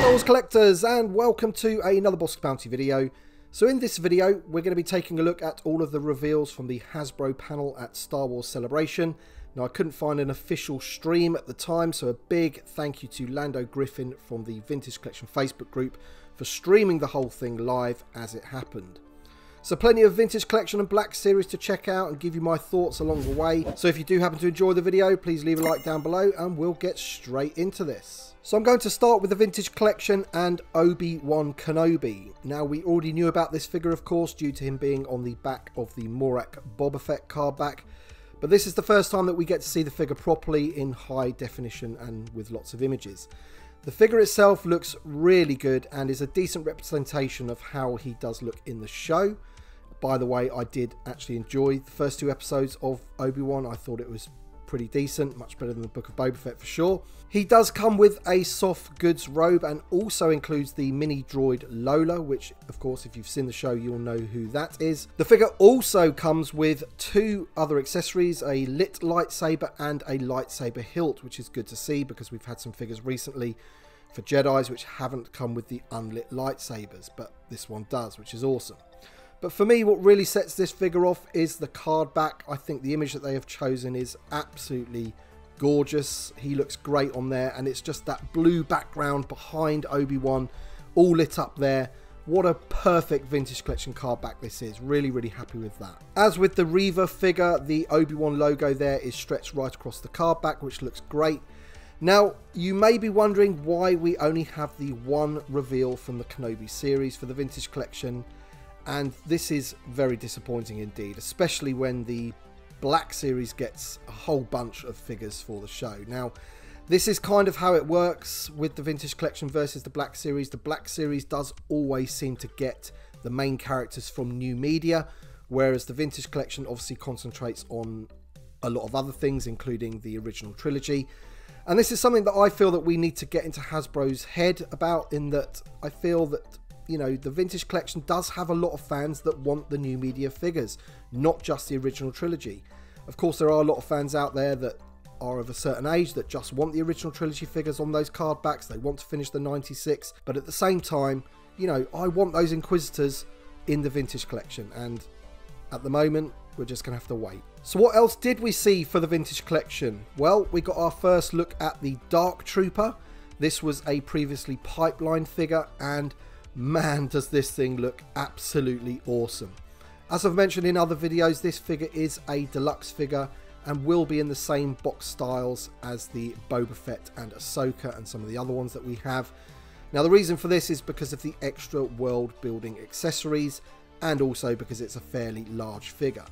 Star Wars collectors, and welcome to another Bossk Bounty video. So in this video we're going to be taking a look at all of the reveals from the Hasbro panel at Star Wars Celebration. Now I couldn't find an official stream at the time, so a big thank you to Lando Griffin from the Vintage Collection Facebook group for streaming the whole thing live as it happened. So plenty of Vintage Collection and Black Series to check out and give you my thoughts along the way. So if you do happen to enjoy the video, please leave a like down below and we'll get straight into this. So I'm going to start with the Vintage Collection and Obi-Wan Kenobi. Now we already knew about this figure of course due to him being on the back of the Merrick Boba Fett card back. But this is the first time that we get to see the figure properly in high definition and with lots of images. The figure itself looks really good and is a decent representation of how he does look in the show. By the way, I did actually enjoy the first two episodes of Obi-Wan. I thought it was pretty decent, much better than the Book of Boba Fett for sure. He does come with a soft goods robe and also includes the mini droid Lola, which of course if you've seen the show you'll know who that is. The figure also comes with two other accessories, a lit lightsaber and a lightsaber hilt, which is good to see because we've had some figures recently for Jedis which haven't come with the unlit lightsabers, but this one does, which is awesome. But for me, what really sets this figure off is the card back. I think the image that they have chosen is absolutely gorgeous. He looks great on there, and it's just that blue background behind Obi-Wan all lit up there. What a perfect Vintage Collection card back this is. Really, really happy with that. As with the Reva figure, the Obi-Wan logo there is stretched right across the card back, which looks great. Now, you may be wondering why we only have the one reveal from the Kenobi series for the Vintage Collection. And this is very disappointing indeed, especially when the Black Series gets a whole bunch of figures for the show. Now, this is kind of how it works with the Vintage Collection versus the Black Series. The Black Series does always seem to get the main characters from new media, whereas the Vintage Collection obviously concentrates on a lot of other things, including the original trilogy. And this is something that I feel that we need to get into Hasbro's head about, in that I feel that, you know, the Vintage Collection does have a lot of fans that want the new media figures, not just the original trilogy. Of course, there are a lot of fans out there that are of a certain age that just want the original trilogy figures on those card backs. They want to finish the 96, but at the same time, you know, I want those Inquisitors in the Vintage Collection, and at the moment, we're just going to have to wait. So what else did we see for the Vintage Collection? Well, we got our first look at the Dark Trooper. This was a previously pipeline figure, and man, does this thing look absolutely awesome. As I've mentioned in other videos, this figure is a deluxe figure and will be in the same box styles as the Boba Fett and Ahsoka and some of the other ones that we have. Now the reason for this is because of the extra world building accessories, and also because it's a fairly large figure.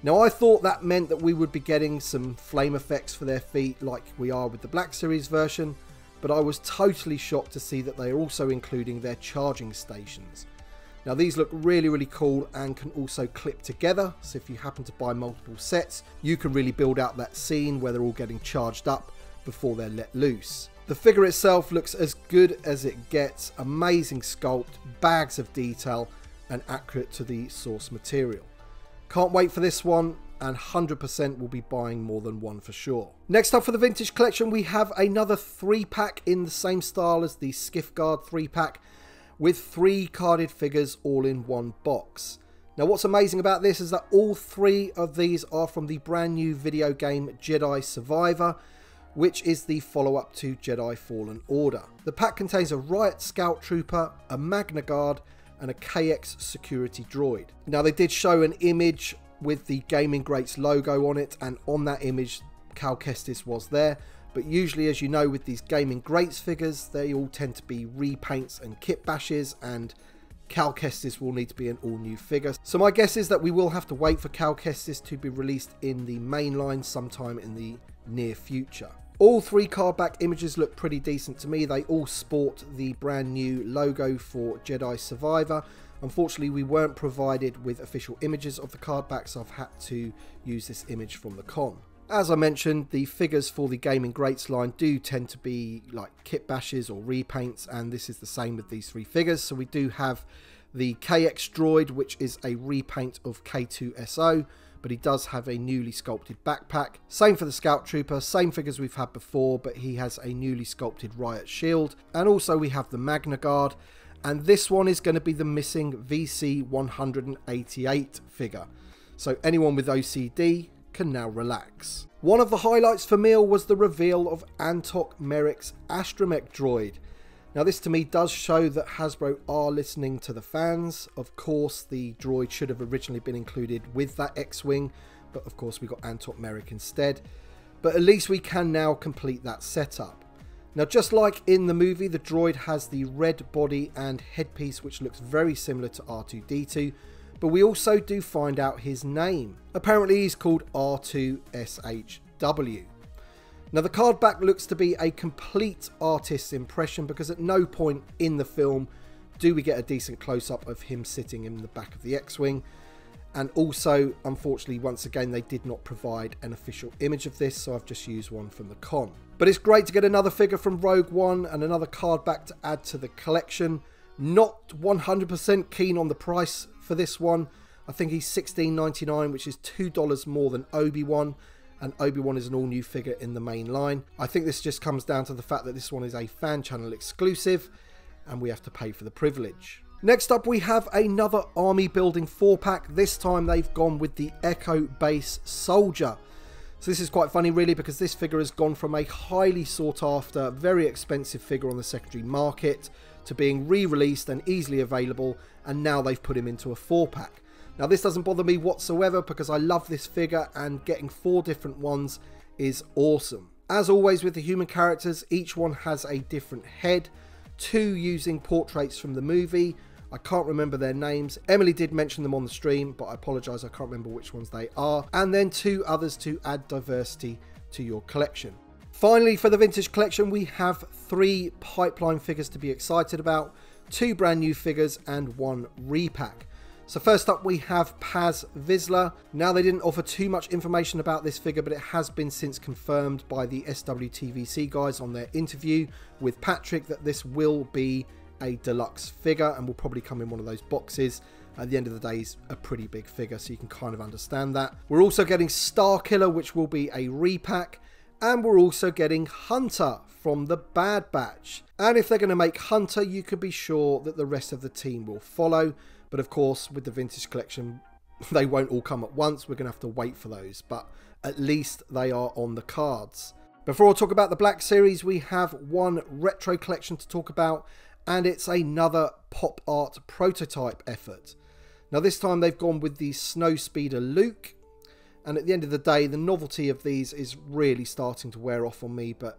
Now I thought that meant that we would be getting some flame effects for their feet like we are with the Black Series version, but I was totally shocked to see that they are also including their charging stations. Now these look really, really cool and can also clip together, so if you happen to buy multiple sets, you can really build out that scene where they're all getting charged up before they're let loose. The figure itself looks as good as it gets, amazing sculpt, bags of detail, and accurate to the source material. Can't wait for this one, and 100% will be buying more than one for sure. Next up for the Vintage Collection, we have another 3-pack in the same style as the Skiff Guard 3-pack, with 3 carded figures all in one box. Now what's amazing about this is that all 3 of these are from the brand new video game Jedi Survivor, which is the follow-up to Jedi Fallen Order. The pack contains a Riot Scout Trooper, a Magna Guard, and a KX security droid. Now they did show an image with the Gaming Greats logo on it, and on that image Cal Kestis was there, but usually, as you know, with these Gaming Greats figures, they all tend to be repaints and kit bashes, and Cal Kestis will need to be an all new figure. So my guess is that we will have to wait for Cal Kestis to be released in the main line sometime in the near future. All 3 card back images look pretty decent to me. They all sport the brand new logo for Jedi Survivor. Unfortunately, we weren't provided with official images of the card backs, so I've had to use this image from the con. As I mentioned, the figures for the Gaming Greats line do tend to be like kit bashes or repaints, and this is the same with these 3 figures. So we do have the KX droid, which is a repaint of K2SO, but he does have a newly sculpted backpack. Same for the Scout Trooper, same figures we've had before, but he has a newly sculpted Riot shield. And also we have the Magna Guard, and this one is going to be the missing VC 188 figure. So anyone with OCD can now relax. One of the highlights for me was the reveal of Antoc Merrick's Astromech droid. Now this to me does show that Hasbro are listening to the fans. Of course the droid should have originally been included with that X-Wing, but of course we got Antoc Merrick instead. But at least we can now complete that setup. Now just like in the movie, the droid has the red body and headpiece which looks very similar to R2-D2, but we also do find out his name. Apparently he's called R2-SHW. Now the card back looks to be a complete artist's impression, because at no point in the film do we get a decent close-up of him sitting in the back of the X-Wing. And also, unfortunately, once again, they did not provide an official image of this, so I've just used one from the con. But it's great to get another figure from Rogue One and another card back to add to the collection. Not 100% keen on the price for this one. I think he's $16.99, which is $2 more than Obi-Wan. And Obi-Wan is an all-new figure in the main line. I think this just comes down to the fact that this one is a fan channel exclusive, and we have to pay for the privilege. Next up, we have another army building 4-pack. This time they've gone with the Echo Base Soldier. So this is quite funny really, because this figure has gone from a highly sought after, very expensive figure on the secondary market to being re-released and easily available, and now they've put him into a 4-pack. Now this doesn't bother me whatsoever, because I love this figure and getting 4 different ones is awesome. As always with the human characters, each one has a different head, 2 using portraits from the movie. I can't remember their names. Emily did mention them on the stream, but I apologise, I can't remember which ones they are. And then 2 others to add diversity to your collection. Finally, for the vintage collection, we have 3 pipeline figures to be excited about, 2 brand new figures and 1 repack. So first up we have Paz Vizsla. Now they didn't offer too much information about this figure, but it has been since confirmed by the SWCA guys on their interview with Patrick that this will be a deluxe figure and will probably come in one of those boxes. At the end of the day, he's a pretty big figure, so you can kind of understand that. We're also getting Star Killer, which will be a repack, and we're also getting Hunter from the Bad Batch. And if they're going to make Hunter, you can be sure that the rest of the team will follow. But of course, with the vintage collection, they won't all come at once. We're going to have to wait for those, but at least they are on the cards. Before I talk about the Black Series, we have one retro collection to talk about, and it's another pop art prototype effort. Now this time they've gone with the Snowspeeder Luke, and at the end of the day, the novelty of these is really starting to wear off on me, but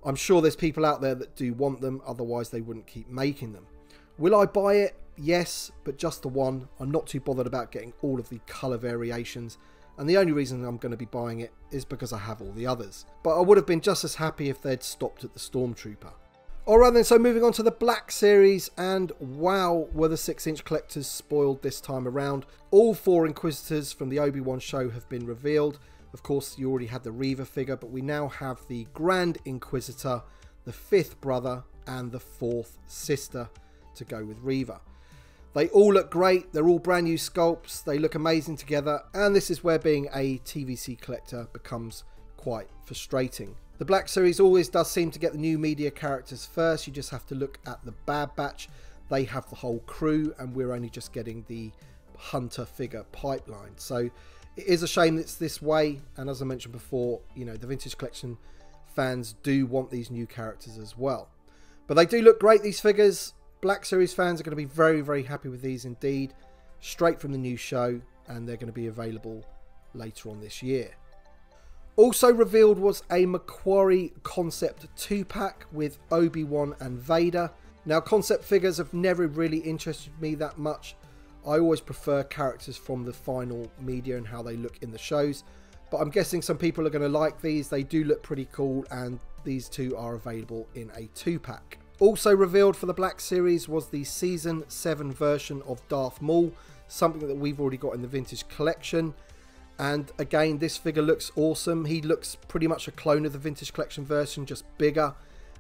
I'm sure there's people out there that do want them, otherwise they wouldn't keep making them. Will I buy it? Yes, but just the one. I'm not too bothered about getting all of the colour variations, and the only reason I'm going to be buying it is because I have all the others. But I would have been just as happy if they'd stopped at the Stormtrooper. Alright then, so moving on to the Black Series, and wow, were the 6-inch collectors spoiled this time around. All 4 Inquisitors from the Obi-Wan show have been revealed. Of course, you already had the Reva figure, but we now have the Grand Inquisitor, the 5th brother, and the 4th sister to go with Reva. They all look great, they're all brand new sculpts, they look amazing together, and this is where being a TVC collector becomes quite frustrating. The Black Series always does seem to get the new media characters first. You just have to look at the Bad Batch. They have the whole crew, and we're only just getting the Hunter figure pipeline. So it is a shame it's this way, and as I mentioned before, you know, the vintage collection fans do want these new characters as well. But they do look great, these figures. Black Series fans are going to be very, very happy with these indeed. Straight from the new show, and they're going to be available later on this year. Also revealed was a Macquarie concept 2-pack with Obi-Wan and Vader. Now, concept figures have never really interested me that much. I always prefer characters from the final media and how they look in the shows. But I'm guessing some people are going to like these. They do look pretty cool, and these 2 are available in a 2-pack. Also revealed for the Black Series was the Season 7 version of Darth Maul, something that we've already got in the vintage collection. And again, this figure looks awesome. He looks pretty much a clone of the vintage collection version, just bigger.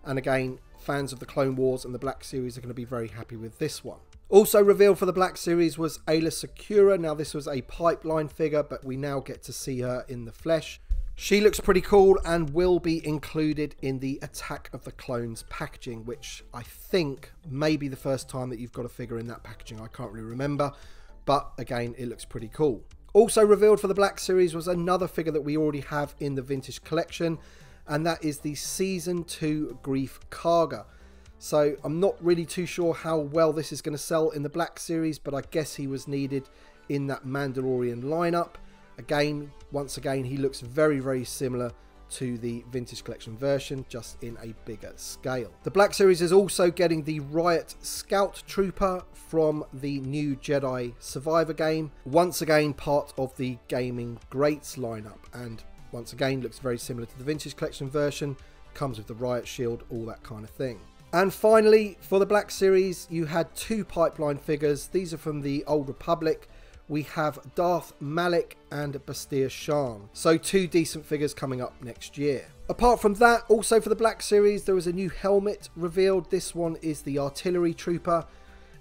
And again, fans of the Clone Wars and the Black Series are going to be very happy with this one. Also revealed for the Black Series was Ayla Secura. Now this was a pipeline figure, but we now get to see her in the flesh. She looks pretty cool and will be included in the Attack of the Clones packaging, which I think may be the first time that you've got a figure in that packaging. I can't really remember, but again, it looks pretty cool. Also revealed for the Black Series was another figure that we already have in the vintage collection, and that is the Season 2 Grieg Karga. So I'm not really too sure how well this is going to sell in the Black Series, but I guess he was needed in that Mandalorian lineup. Again, once again, he looks very, very similar to the vintage collection version, just in a bigger scale. The Black Series is also getting the Riot Scout Trooper from the new Jedi Survivor game. Once again, part of the Gaming Greats lineup, and once again, looks very similar to the vintage collection version. Comes with the Riot Shield, all that kind of thing. And finally, for the Black Series, you had two pipeline figures. These are from the Old Republic. We have Darth Malik and Bastir Shan. So two decent figures coming up next year. Apart from that, also for the Black Series, there was a new helmet revealed. This one is the Artillery Trooper.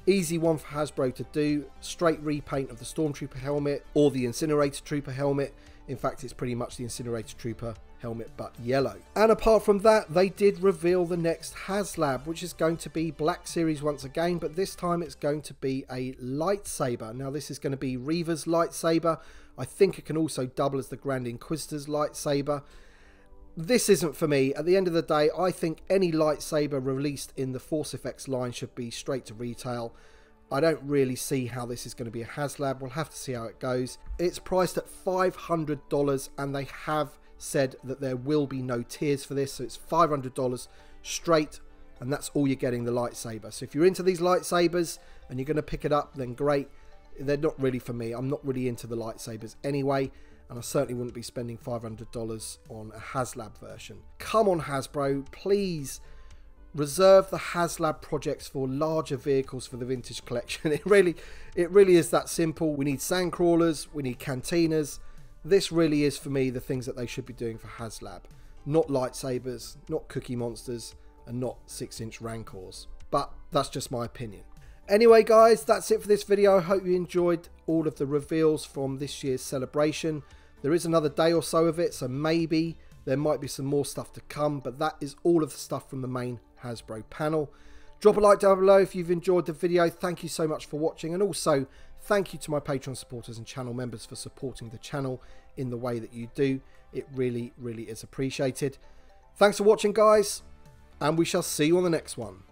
Easy one for Hasbro to do. Straight repaint of the Stormtrooper helmet or the Incinerator Trooper helmet. In fact, it's pretty much the Incinerator Trooper helmet, but yellow. And apart from that, they did reveal the next HasLab, which is going to be Black Series once again, but this time it's going to be a lightsaber. Now, this is going to be Reva's lightsaber. I think it can also double as the Grand Inquisitor's lightsaber. This isn't for me. At the end of the day, I think any lightsaber released in the Force Effects line should be straight to retail. I don't really see how this is going to be a HasLab. We'll have to see how it goes. It's priced at $500, and they have said that there will be no tiers for this, so it's $500 straight, and that's all you're getting, the lightsaber. So if you're into these lightsabers and you're going to pick it up, then great. They're not really for me. I'm not really into the lightsabers anyway, and I certainly wouldn't be spending $500 on a HasLab version. Come on, Hasbro, please reserve the HasLab projects for larger vehicles for the vintage collection. It really is that simple. We need sandcrawlers, we need cantinas. This really is, for me, the things that they should be doing for HasLab. Not lightsabers, not Cookie Monsters, and not 6-inch Rancors. But that's just my opinion. Anyway, guys, that's it for this video. I hope you enjoyed all of the reveals from this year's celebration. There is another day or so of it, so maybe there might be some more stuff to come. But that is all of the stuff from the main Hasbro panel. Drop a like down below if you've enjoyed the video. Thank you so much for watching, and also thank you to my Patreon supporters and channel members for supporting the channel in the way that you do. It really, really is appreciated. Thanks for watching, guys, and we shall see you on the next one.